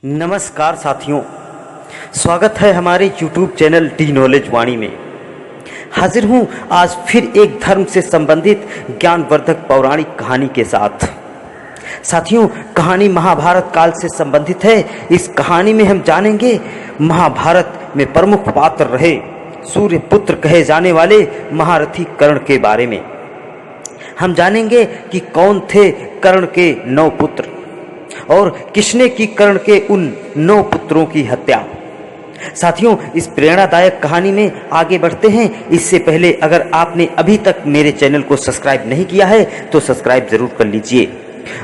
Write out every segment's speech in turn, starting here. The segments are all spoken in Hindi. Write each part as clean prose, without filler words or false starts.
नमस्कार साथियों, स्वागत है हमारे YouTube चैनल डी नॉलेज वाणी में। हाजिर हूँ आज फिर एक धर्म से संबंधित ज्ञानवर्धक पौराणिक कहानी के साथ। साथियों, कहानी महाभारत काल से संबंधित है। इस कहानी में हम जानेंगे महाभारत में प्रमुख पात्र रहे सूर्य पुत्र कहे जाने वाले महारथी कर्ण के बारे में। हम जानेंगे कि कौन थे कर्ण के 9 पुत्र और किसने की कर्ण के उन 9 पुत्रों की हत्या। साथियों, इस प्रेरणादायक कहानी में आगे बढ़ते हैं। इससे पहले अगर आपने अभी तक मेरे चैनल को सब्सक्राइब नहीं किया है तो सब्सक्राइब जरूर कर लीजिए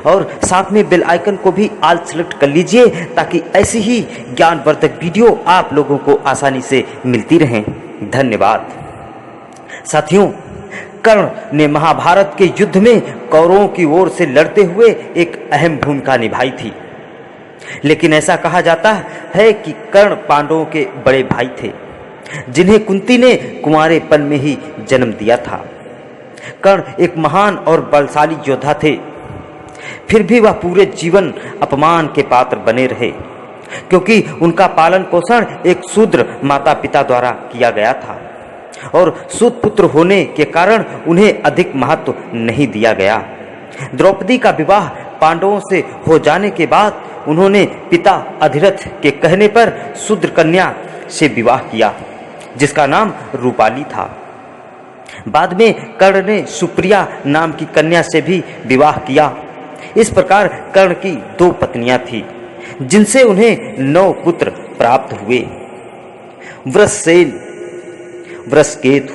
और साथ में बेल आइकन को भी ऑल सेलेक्ट कर लीजिए ताकि ऐसी ही ज्ञानवर्धक वीडियो आप लोगों को आसानी से मिलती रहें। धन्यवाद। साथियों, कर्ण ने महाभारत के युद्ध में कौरवों की ओर से लड़ते हुए एक अहम भूमिका निभाई थी। लेकिन ऐसा कहा जाता है कि कर्ण पांडवों के बड़े भाई थे जिन्हें कुंती ने कुंवारेपन में ही जन्म दिया था। कर्ण एक महान और बलशाली योद्धा थे, फिर भी वह पूरे जीवन अपमान के पात्र बने रहे क्योंकि उनका पालन पोषण एक शूद्र माता पिता द्वारा किया गया था और सूत पुत्र होने के कारण उन्हें अधिक महत्व नहीं दिया गया। द्रौपदी का विवाह पांडवों से हो जाने के बाद उन्होंने पिता अधिरथ के कहने पर शूद्र कन्या से विवाह किया जिसका नाम रूपाली था। बाद में कर्ण ने सुप्रिया नाम की कन्या से भी विवाह किया। इस प्रकार कर्ण की 2 पत्नियां थी जिनसे उन्हें 9 पुत्र प्राप्त हुए। वृषसेन, वृषकेतु,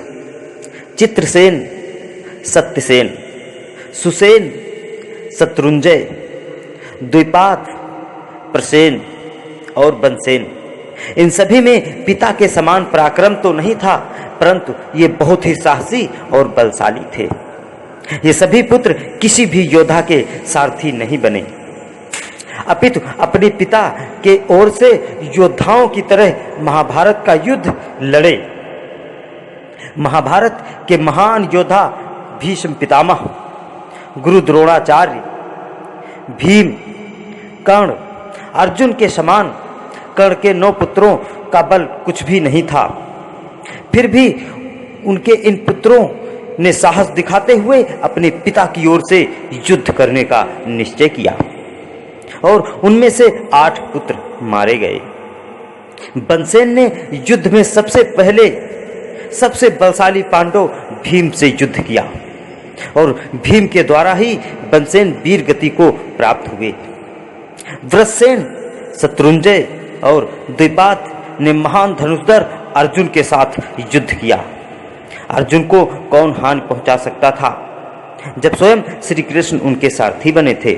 चित्रसेन, सत्यसेन, सुसेन, शत्रुंजय, द्विपाद, प्रसेन और बनसेन। इन सभी में पिता के समान पराक्रम तो नहीं था, परंतु ये बहुत ही साहसी और बलशाली थे। ये सभी पुत्र किसी भी योद्धा के सारथी नहीं बने, अपितु अपने पिता के ओर से योद्धाओं की तरह महाभारत का युद्ध लड़े। महाभारत के महान योद्धा भीष्म पितामह, गुरु द्रोणाचार्य, भीम, कर्ण, अर्जुन के समान कर्ण के 9 पुत्रों का बल कुछ भी नहीं था। फिर भी उनके इन पुत्रों ने साहस दिखाते हुए अपने पिता की ओर से युद्ध करने का निश्चय किया और उनमें से 8 पुत्र मारे गए। बनसेन ने युद्ध में सबसे बलशाली पांडव भीम से युद्ध किया और भीम के द्वारा ही बनसेन वीर गति को प्राप्त हुए। वृषसेन, शत्रुंजय और द्विपाद ने महान धनुर्धर अर्जुन के साथ युद्ध किया। अर्जुन को कौन हानि पहुंचा सकता था जब स्वयं श्री कृष्ण उनके सारथी बने थे।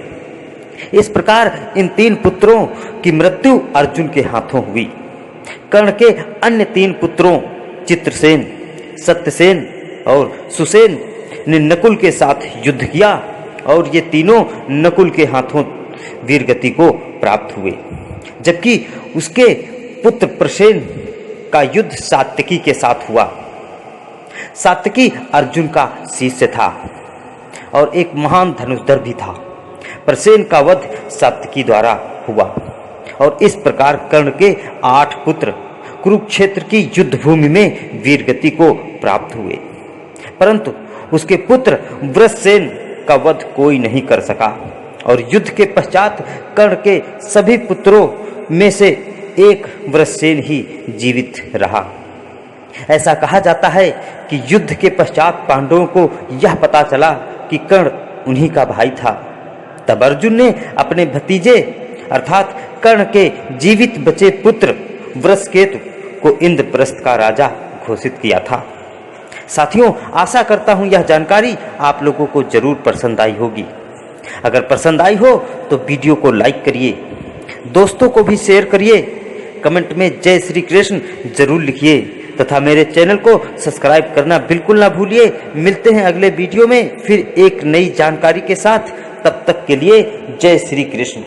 इस प्रकार इन 3 पुत्रों की मृत्यु अर्जुन के हाथों हुई। कर्ण के अन्य 3 पुत्रों चित्रसेन, सत्यसेन और सुसेन ने नकुल के साथ युद्ध किया और ये तीनों नकुल के हाथों वीरगति को प्राप्त हुए, जबकि उसके पुत्र प्रसेन का युद्ध सात्यकी के साथ हुआ। सात्यकी अर्जुन का शिष्य था और एक महान धनुर्धर भी था। प्रसेन का वध सात्यकी द्वारा हुआ और इस प्रकार कर्ण के 8 पुत्र कुरुक्षेत्र की युद्ध भूमि में वीरगति को प्राप्त हुए, परंतु उसके पुत्र वृषसेन का वध कोई नहीं कर सका और युद्ध के पश्चात कर्ण के सभी पुत्रों में से एक वृषसेन ही जीवित रहा। ऐसा कहा जाता है कि युद्ध के पश्चात पांडवों को यह पता चला कि कर्ण उन्हीं का भाई था। तब अर्जुन ने अपने भतीजे अर्थात कर्ण के जीवित बचे पुत्र वृषकेतु को इंद्रप्रस्थ का राजा घोषित किया था। साथियों, आशा करता हूं यह जानकारी आप लोगों को जरूर पसंद आई होगी। अगर पसंद आई हो तो वीडियो को लाइक करिए, दोस्तों को भी शेयर करिए, कमेंट में जय श्री कृष्ण जरूर लिखिए तथा मेरे चैनल को सब्सक्राइब करना बिल्कुल ना भूलिए। मिलते हैं अगले वीडियो में फिर एक नई जानकारी के साथ। तब तक के लिए जय श्री कृष्ण।